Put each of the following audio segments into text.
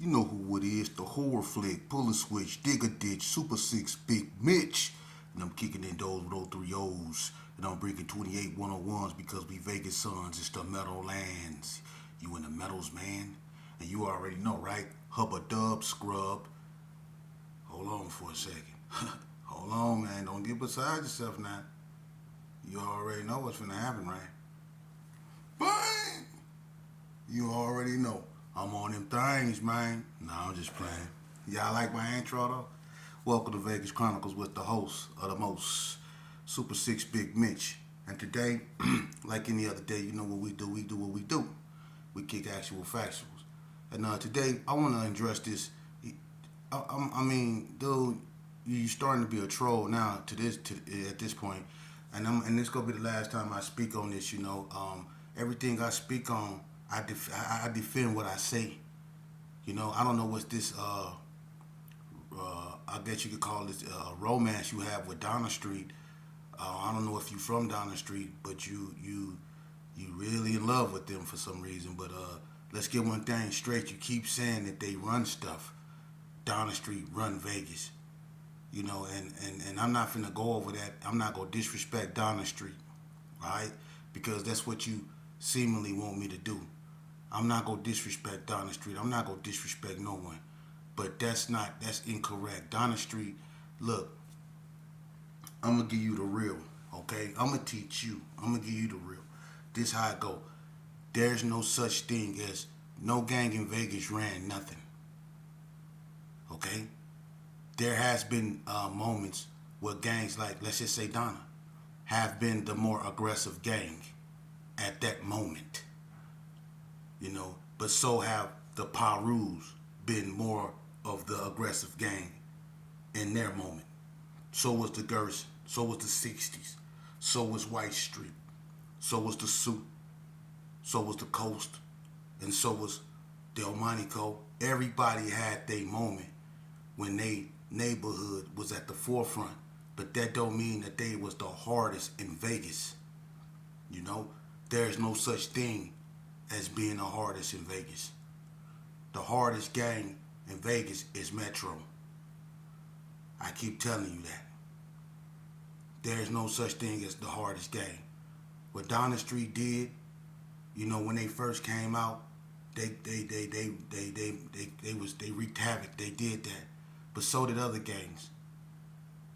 You know who it is, the horror flick, pull a switch, dig a ditch, Super 6, Big Mitch. And I'm kicking in those with those three O's. And I'm bringing 28 101s because we Vegas sons, it's the Meadowlands. You in the Meadows, man? And you already know, right? Hubba dub scrub. Hold on for a second. Hold on, man. Don't get beside yourself now. You already know what's finna happen, right? Bang! You already know. I'm on them things, man. Nah, I'm just playing. Y'all like my intro, though? Welcome to Vegas Chronicles with the host of the most, Super 6 Big Mitch. And today, like any other day, you know what we do. We do what we do. We kick actual factuals. And today, I want to address this. I mean, dude, you starting to be a troll now at this point. And this gonna be the last time I speak on this. You know, everything I speak on, I defend what I say. You know, I don't know what's this. I guess you could call this romance you have with Donna Street. I don't know if you from Donna Street, but you really in love with them for some reason. But let's get one thing straight. You keep saying that they run stuff. Donna Street run Vegas. You know, and I'm not finna go over that. I'm not gonna disrespect Donna Street, right? Because that's what you seemingly want me to do. I'm not gonna disrespect Donna Street. I'm not gonna disrespect no one. But that's incorrect. Donna Street, look, I'm gonna give you the real, okay? I'm gonna teach you. I'm gonna give you the real. This how it go. There's no such thing as no gang in Vegas ran nothing. Okay? There has been moments where gangs like, let's just say Donna, have been the more aggressive gang at that moment. You know, but so have the Parus been more of the aggressive gang in their moment. So was the Gerson. So was the 60s. So was White Street. So was the Suit. So was the Coast. And so was Delmonico. Everybody had their moment when they neighborhood was at the forefront, but that don't mean that they was the hardest in Vegas. You know, there's no such thing as being the hardest in Vegas. The hardest gang in Vegas is Metro. I keep telling you that. There's no such thing as the hardest gang. What Donna Street did, you know, when they first came out, they wreaked havoc. They did that. But so did other gangs.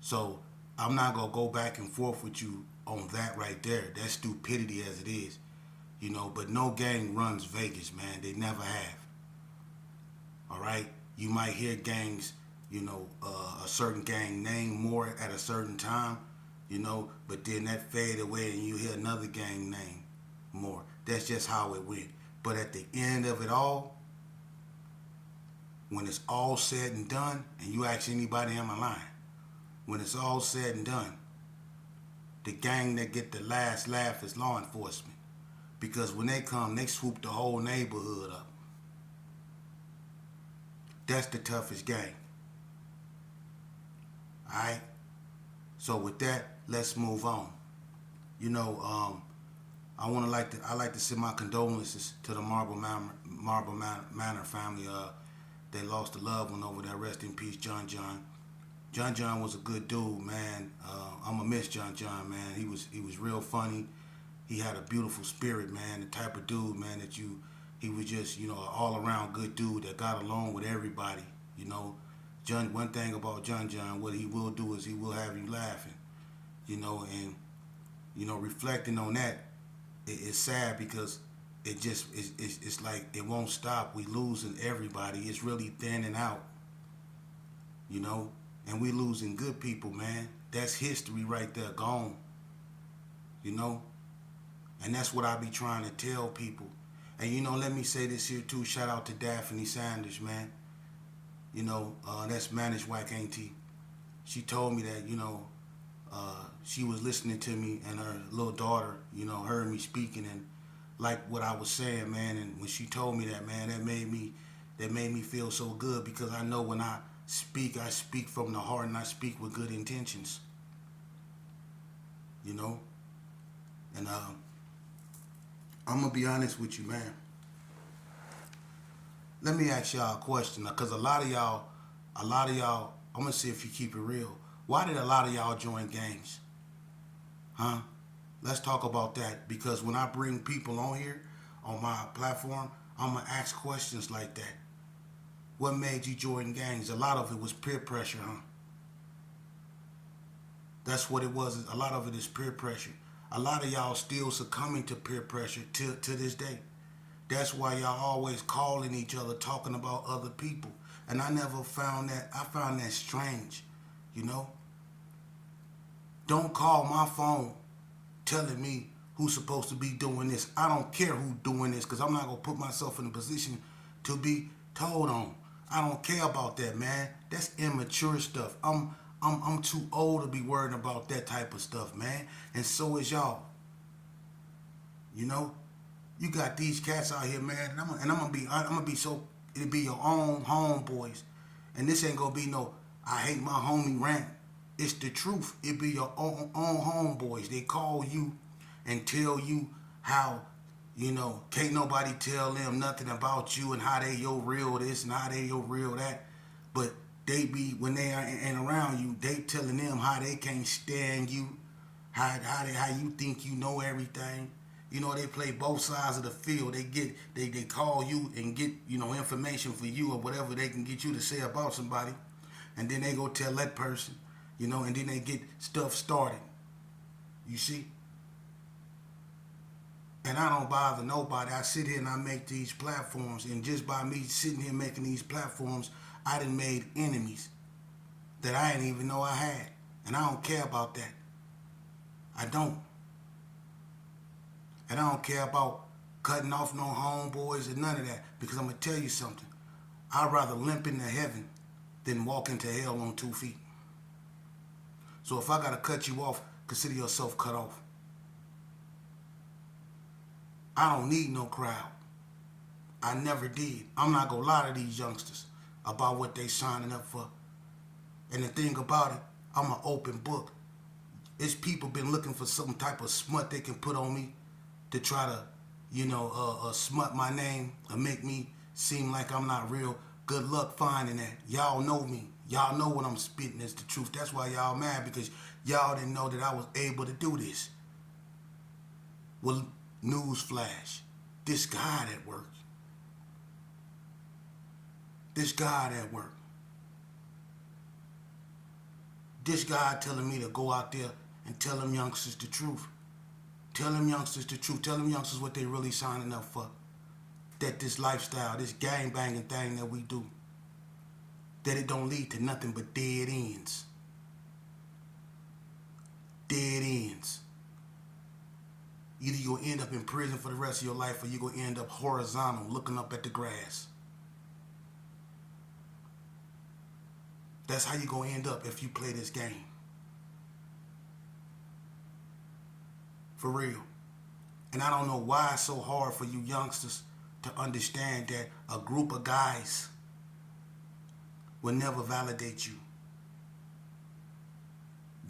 So I'm not gonna go back and forth with you on that right there. That's stupidity as it is, you know. But no gang runs Vegas, man. They never have. All right. You might hear gangs, you know, a certain gang name more at a certain time, you know. But then that fade away and you hear another gang name more. That's just how it went. But at the end of it all, when it's all said and done, and you ask anybody, am I lying? When it's all said and done, the gang that get the last laugh is law enforcement. Because when they come, they swoop the whole neighborhood up. That's the toughest gang. Alright? So with that, let's move on. You know, I like to send my condolences to the Marble Manor family. They lost a loved one over there. Rest in peace, John. John was a good dude, man. I'ma miss John, man. He was real funny. He had a beautiful spirit, man. The type of dude, man, he was just, you know, an all around good dude that got along with everybody. You know, one thing about John, what he will do is he will have you laughing. You know, and you know, reflecting on that, it's sad because it's like it won't stop. We losing everybody. It's really thinning out, you know, and we losing good people, man. That's history right there, gone, you know, and that's what I be trying to tell people. And you know, let me say this here too. Shout out to Daphne Sanders, man. You know, that's managed wife, ain't he? She told me that, you know, she was listening to me and her little daughter, you know, heard me speaking and like what I was saying, man. And when she told me that, man, that made me feel so good because I know when I speak from the heart and I speak with good intentions, you know. And I'm gonna be honest with you, man. Let me ask y'all a question, because a lot of y'all, I'm gonna see if you keep it real. Why did a lot of y'all join gangs? Huh? Let's talk about that, because when I bring people on here, on my platform, I'm gonna ask questions like that. What made you join gangs? A lot of it was peer pressure, huh? That's what it was. A lot of it is peer pressure. A lot of y'all still succumbing to peer pressure to this day. That's why y'all always calling each other, talking about other people. And I never found that, I found that strange, you know? Don't call my phone telling me who's supposed to be doing this. I don't care who's doing this, because I'm not going to put myself in a position to be told on. I don't care about that, man. That's immature stuff. I'm too old to be worrying about that type of stuff, man. And so is y'all. You know? You got these cats out here, man, and I'm gonna be so, it'll be your own homeboys, and this ain't gonna be no I hate my homie rant. It's the truth. It be your own homeboys. They call you and tell you how, can't nobody tell them nothing about you and how they your real this and how they your real that, but they be, when they ain't around you, they telling them how they can't stand you, how you think you know everything. They play both sides of the field. They call you and get, information for you or whatever they can get you to say about somebody. And then they go tell that person, and then they get stuff started. You see? And I don't bother nobody. I sit here and I make these platforms, and just by me sitting here making these platforms, I done made enemies that I didn't even know I had. And I don't care about that. I don't. And I don't care about cutting off no homeboys or none of that. Because I'm going to tell you something. I'd rather limp into heaven than walk into hell on 2 feet. So if I got to cut you off, consider yourself cut off. I don't need no crowd. I never did. I'm not going to lie to these youngsters about what they signing up for. And the thing about it, I'm an open book. It's people been looking for some type of smut they can put on me to try to, smut my name and make me seem like I'm not real. Good luck finding that. Y'all know me. Y'all know what I'm spitting is the truth. That's why y'all mad, because y'all didn't know that I was able to do this. Well, newsflash. This God at work. This God at work. This God telling me to go out there and tell them youngsters the truth. Tell them youngsters the truth. Tell them youngsters what they really signing up for. That this lifestyle, this gang banging thing that we do, that it don't lead to nothing but dead ends. Dead ends. Either you'll end up in prison for the rest of your life, or you're going to end up horizontal, looking up at the grass. That's how you're going to end up if you play this game. For real. And I don't know why it's so hard for you youngsters to understand that a group of guys will never validate you.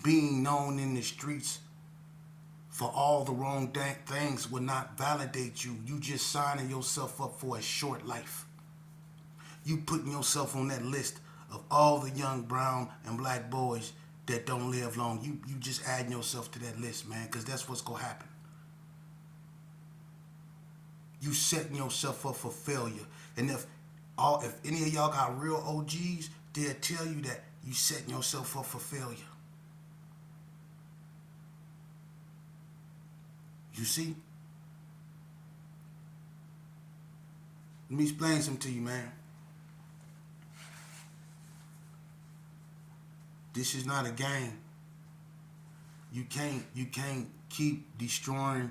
Being known in the streets for all the wrong things will not validate you. You just signing yourself up for a short life. You putting yourself on that list of all the young brown and black boys that don't live long. You just adding yourself to that list, man, because that's what's going to happen. You setting yourself up for failure. And if any of y'all got real OGs, they'll tell you that you setting yourself up for failure. You see? Let me explain something to you, man. This is not a game. You can't keep destroying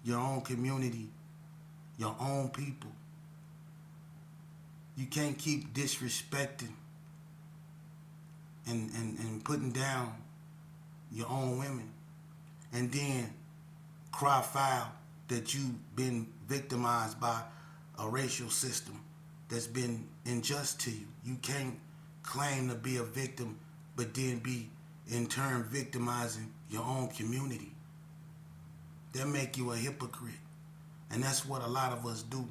your own community, your own people. You can't keep disrespecting and putting down your own women, and then cry foul that you've been victimized by a racial system that's been unjust to you. You can't claim to be a victim but then be in turn victimizing your own community. That make you a hypocrite. And that's what a lot of us do.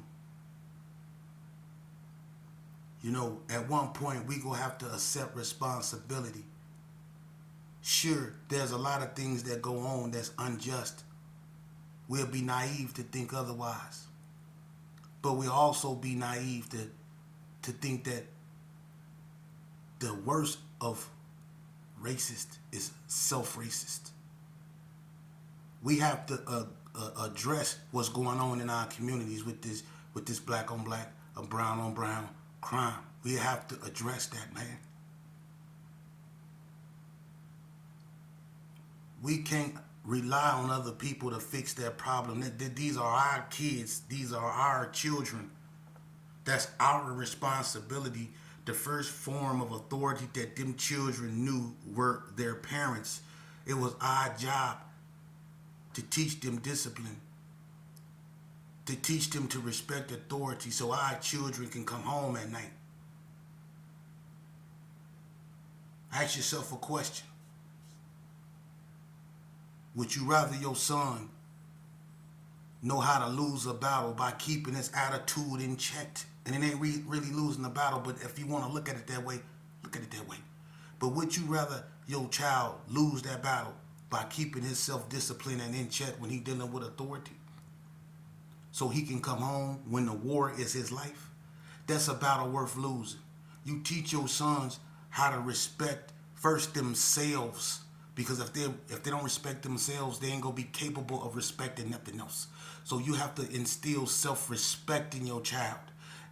You know, at one point we gonna have to accept responsibility. Sure, there's a lot of things that go on that's unjust. We'll be naive to think otherwise. But we'll also be naive to think that the worst of racist is self-racist. We have to address what's going on in our communities with this black on black, brown on brown crime. We have to address that, man. We can't rely on other people to fix their problem. These are our kids. These are our children. That's our responsibility. The first form of authority that them children knew were their parents. It was our job to teach them discipline, to teach them to respect authority so our children can come home at night. Ask yourself a question. Would you rather your son know how to lose a battle by keeping his attitude in check? And it ain't really losing the battle, but if you want to look at it that way, look at it that way. But would you rather your child lose that battle by keeping his self-discipline and in check when he dealing with authority, so he can come home when the war is his life? That's a battle worth losing. You teach your sons how to respect first themselves, because if they don't respect themselves, they ain't gonna be capable of respecting nothing else. So you have to instill self-respect in your child.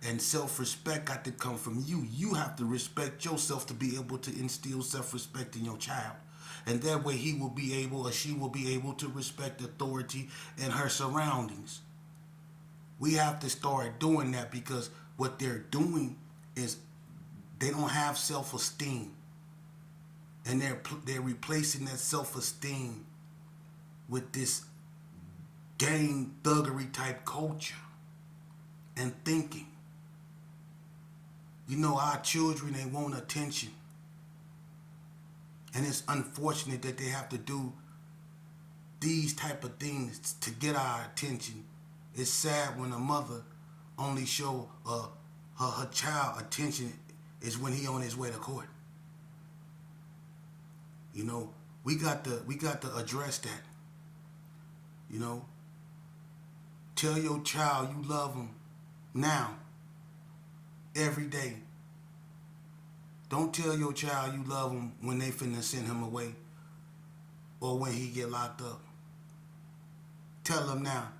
And self-respect got to come from you. You have to respect yourself to be able to instill self-respect in your child. And that way he will be able, or she will be able, to respect authority in her surroundings. We have to start doing that, because what they're doing is they don't have self-esteem. And they're replacing that self-esteem with this gang thuggery type culture and thinking. You know, our children, they want attention. And it's unfortunate that they have to do these type of things to get our attention. It's sad when a mother only show her child attention is when he on his way to court. You know, we got to address that. You know, tell your child you love them now, every day. Don't tell your child you love him when they finna send him away or when he get locked up. Tell him now.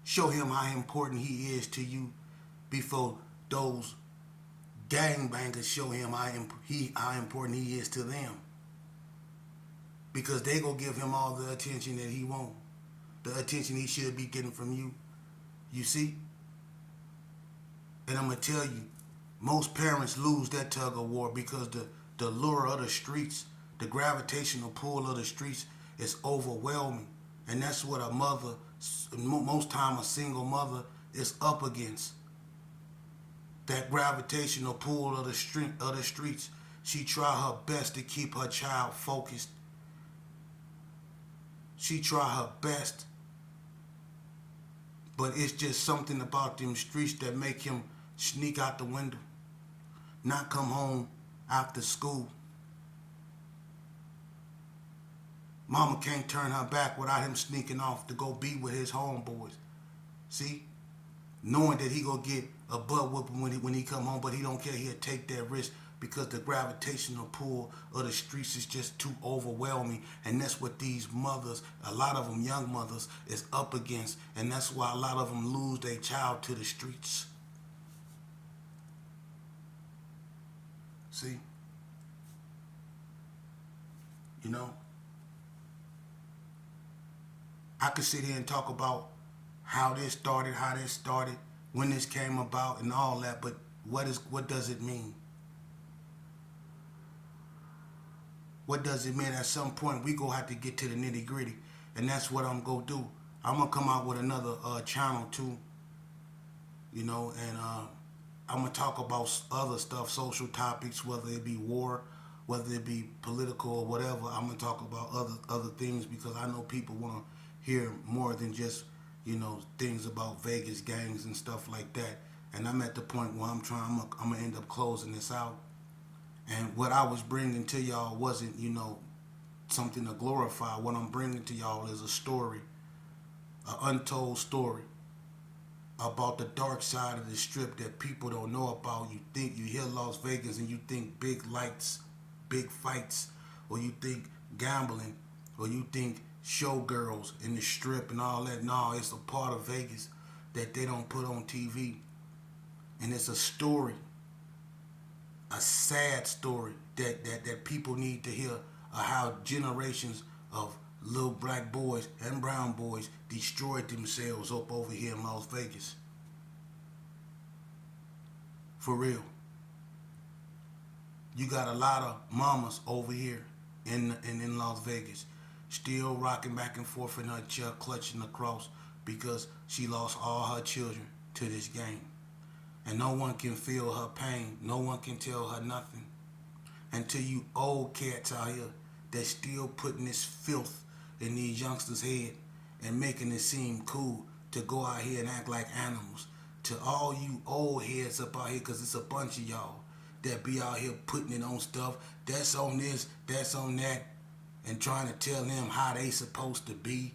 Show him how important he is to you before those gangbangers show him how important he is to them. Because they gonna give him all the attention that he wants. The attention he should be getting from you. You see? And I'm gonna tell you, most parents lose that tug of war because the lure of the streets, the gravitational pull of the streets is overwhelming. And that's what a mother, most time a single mother, is up against. That gravitational pull of the streets. She try her best to keep her child focused. She try her best. But it's just something about them streets that make him sneak out the window, not come home after school. Mama can't turn her back without him sneaking off to go be with his homeboys. See? Knowing that he gonna get a butt whooping when he come home, but he don't care. He'll take that risk because the gravitational pull of the streets is just too overwhelming. And that's what these mothers, a lot of them young mothers, is up against. And that's why a lot of them lose their child to the streets. See? You know? I could sit here and talk about how this started, when this came about and all that, but what does it mean? What does it mean? At some point, we gonna have to get to the nitty gritty, and that's what I'm gonna do. I'm gonna come out with another channel too, you know, and I'm gonna talk about other stuff, social topics, whether it be war, whether it be political or whatever. I'm gonna talk about other things because I know people want to hear more than just, you know, things about Vegas gangs and stuff like that. And I'm at the point where I'm gonna end up closing this out. And what I was bringing to y'all wasn't, something to glorify. What I'm bringing to y'all is a story, an untold story about the dark side of the strip that people don't know about. You hear Las Vegas and you think big lights, big fights, or you think gambling, or you think showgirls in the strip and all that. No, it's a part of Vegas that they don't put on TV. And it's a story, a sad story that people need to hear of how generations of little black boys and brown boys destroyed themselves up over here in Las Vegas. For real. You got a lot of mamas over here in Las Vegas still rocking back and forth in her chair, clutching the cross because she lost all her children to this game. And no one can feel her pain. No one can tell her nothing. Until you old cats out here that still putting this filth in these youngsters' head and making it seem cool to go out here and act like animals. To all you old heads up out here, because it's a bunch of y'all that be out here putting it on stuff. That's on this, that's on that, and trying to tell them how they supposed to be,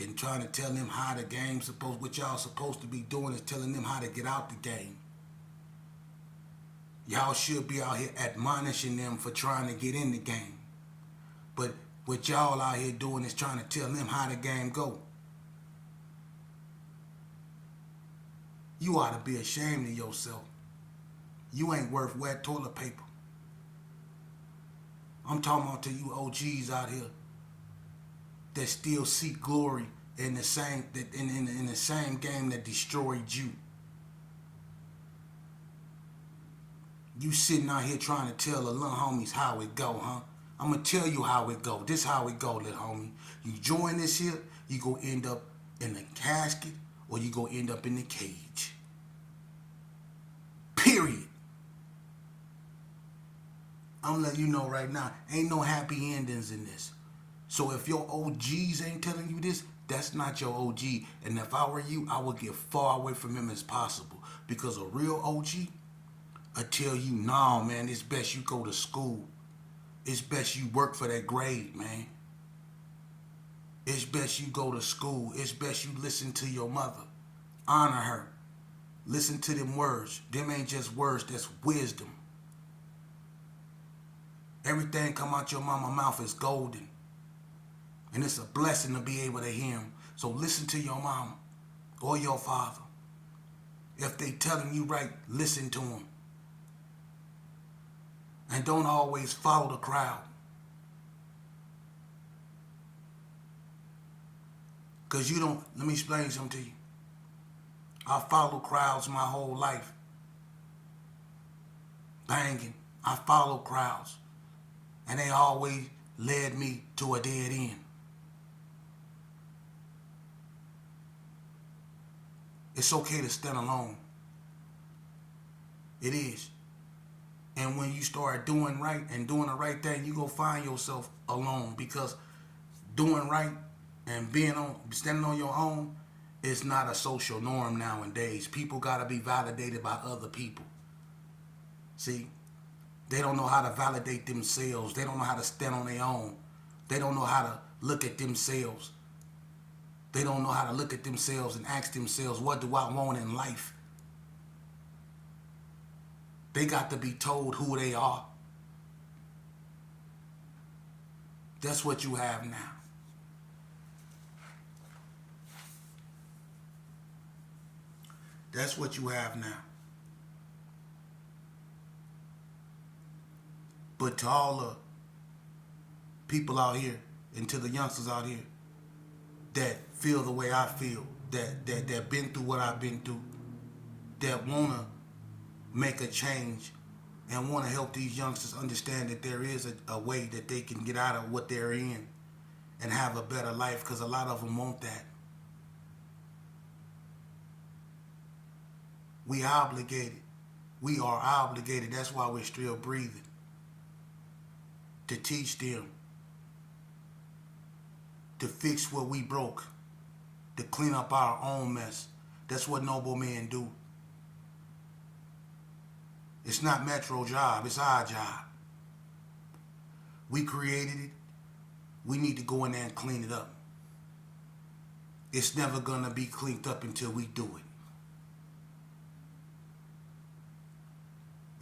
and trying to tell them how the game's supposed. What y'all supposed to be doing is telling them how to get out the game. Y'all should be out here admonishing them for trying to get in the game. But what y'all out here doing is trying to tell them how the game go. You ought to be ashamed of yourself. You ain't worth wet toilet paper. I'm talking about to you OGs out here that still seek glory in the same in the same game that destroyed you. You sitting out here trying to tell the little homies how it go, huh? I'm going to tell you how it go. This how it go, little homie. You join this here, you go end up in the casket or you go end up in the cage. Period. I'm letting you know right now, ain't no happy endings in this. So if your OGs ain't telling you this, that's not your OG. And if I were you, I would get far away from him as possible. Because a real OG, I tell you, nah, man, it's best you go to school. It's best you work for that grade, man. It's best you go to school. It's best you listen to your mother. Honor her. Listen to them words. Them ain't just words, that's wisdom. Everything come out your mama's mouth is golden. And it's a blessing to be able to hear them. So listen to your mama or your father. If they telling you right, listen to them. And don't always follow the crowd. Because you don't, let me explain something to you. I follow crowds my whole life. Banging. I follow crowds. And they always led me to a dead end. It's okay to stand alone. It is. And when you start doing right and doing the right thing, you go find yourself alone, because doing right and standing on your own is not a social norm nowadays. People gotta be validated by other people. See, they don't know how to validate themselves. They don't know how to stand on their own. They don't know how to look at themselves. They don't know how to look at themselves and ask themselves, what do I want in life? They got to be told who they are. That's what you have now. That's what you have now. But to all the people out here and to the youngsters out here that feel the way I feel, that been through what I've been through, that want to make a change and want to help these youngsters understand that there is a way that they can get out of what they're in and have a better life, because a lot of them want that. We obligated. We are obligated. That's why we're still breathing. To teach them. To fix what we broke. To clean up our own mess. That's what noble men do. It's not Metro job. It's our job. We created it. We need to go in there and clean it up. It's never going to be cleaned up until we do it.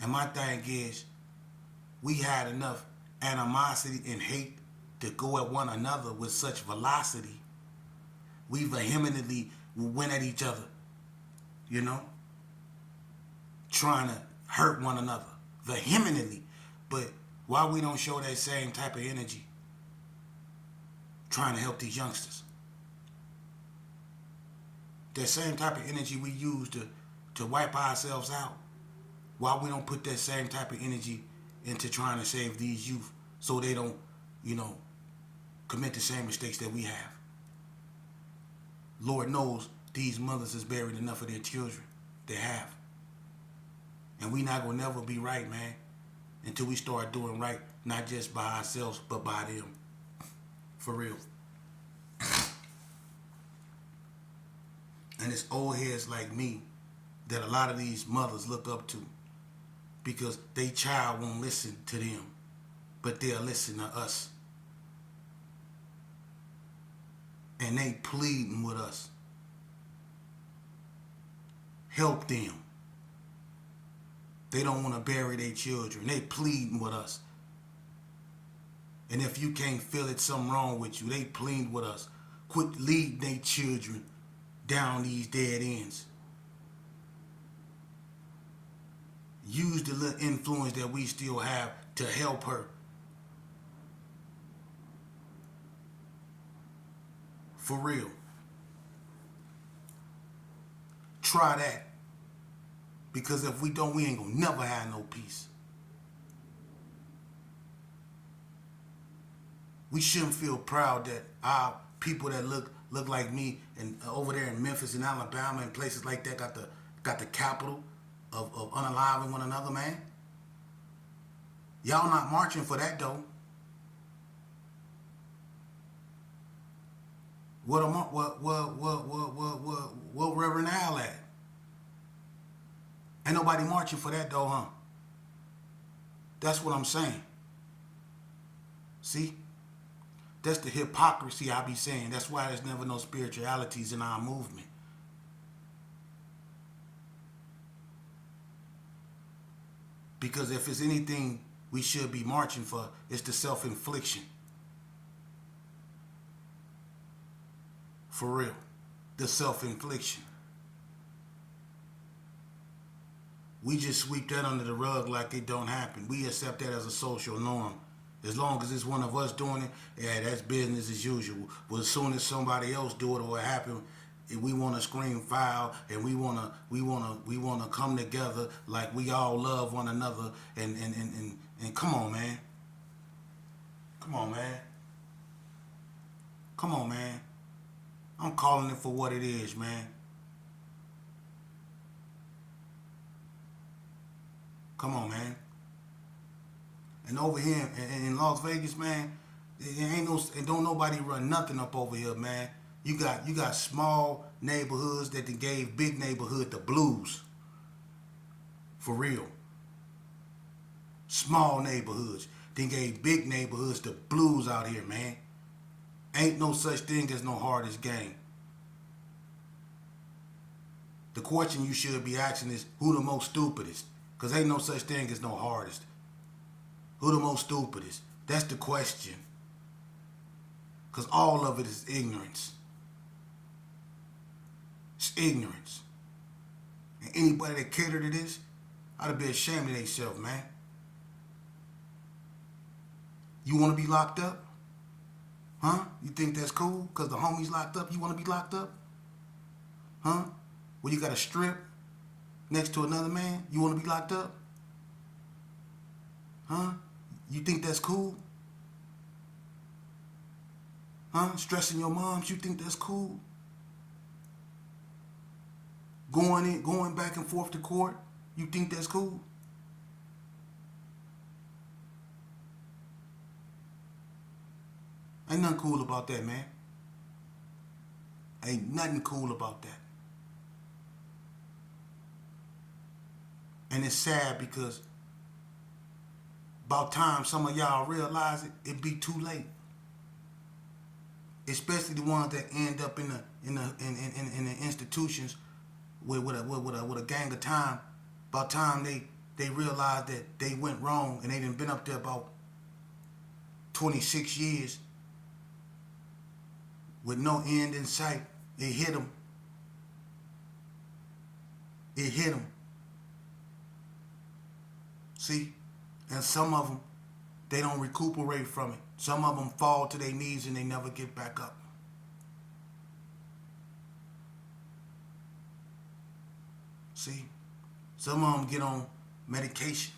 And my thing is, we had enough animosity and hate to go at one another with such velocity. We vehemently went at each other, you know, trying to hurt one another vehemently. But why we don't show that same type of energy trying to help these youngsters? That same type of energy we use to wipe ourselves out. Why we don't put that same type of energy into trying to save these youth so they don't, you know, commit the same mistakes that we have? Lord knows these mothers has buried enough of their children. They have. And we not going to never be right, man, until we start doing right, not just by ourselves, but by them. For real. And it's old heads like me that a lot of these mothers look up to, because they child won't listen to them, but they'll listen to us. And they pleading with us. Help them. They don't want to bury their children. They pleading with us. And if you can't feel it, something wrong with you, they plead with us. Quit leading their children down these dead ends. Use the little influence that we still have to help her. For real. Try that. Because if we don't, we ain't gonna never have no peace. We shouldn't feel proud that our people that look like me and over there in Memphis and Alabama and places like that got the capital of unaliving one another, man. Y'all not marching for that though. What Reverend Al at? Ain't nobody marching for that though, huh? That's what I'm saying. See? That's the hypocrisy I be saying. That's why there's never no spiritualities in our movement. Because if it's anything we should be marching for, it's the self-infliction. For real. The self-infliction. We just sweep that under the rug like it don't happen. We accept that as a social norm. As long as it's one of us doing it, yeah, that's business as usual. But as soon as somebody else do it or it happen, we want to scream foul, and we want to come together like we all love one another. And come on, man. Come on, man. Come on, man. I'm calling it for what it is, man. Come on, man. And over here in Las Vegas, man, and don't nobody run nothing up over here, man. You got small neighborhoods that they gave big neighborhood the blues. For real. Small neighborhoods. They gave big neighborhoods the blues out here, man. Ain't no such thing as no hardest game. The question you should be asking is, who the most stupidest? Because ain't no such thing as no hardest. Who the most stupidest? That's the question. Because all of it is ignorance. It's ignorance. And anybody that cater to this ought to be ashamed of themselves, man. You want to be locked up? Huh? You think that's cool? Because the homie's locked up, you want to be locked up? Huh? Well, you got a strip next to another man? You want to be locked up? Huh? You think that's cool? Huh? Stressing your moms, you think that's cool? Going back and forth to court, you think that's cool? Ain't nothing cool about that, man. Ain't nothing cool about that. And it's sad because about time some of y'all realize it be too late. Especially the ones that end up in the institutions with a gang of time. About time they realize that they went wrong and they done been up there about 26 years with no end in sight. It hit them. It hit them. See? And some of them, they don't recuperate from it. Some of them fall to their knees and they never get back up. See? Some of them get on medication.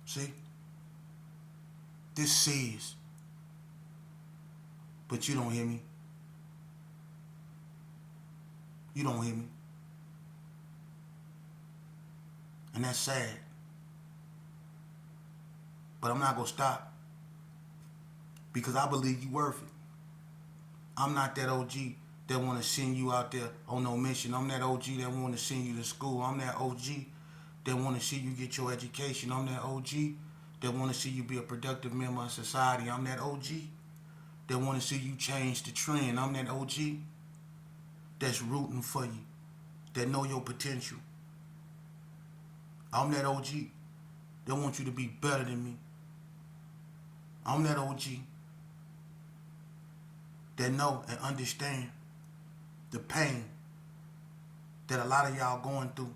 See? This serious. But you don't hear me. You don't hear me. And that's sad. But I'm not going to stop. Because I believe you're worth it. I'm not that OG that want to send you out there on no mission. I'm that OG that want to send you to school. I'm that OG that want to see you get your education. I'm that OG that want to see you be a productive member of society. I'm that OG that want to see you change the trend. I'm that OG that's rooting for you, that know your potential. I'm that OG that want you to be better than me. I'm that OG that know and understand the pain that a lot of y'all going through.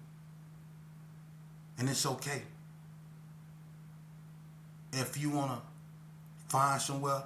And it's okay. If you want to find somewhere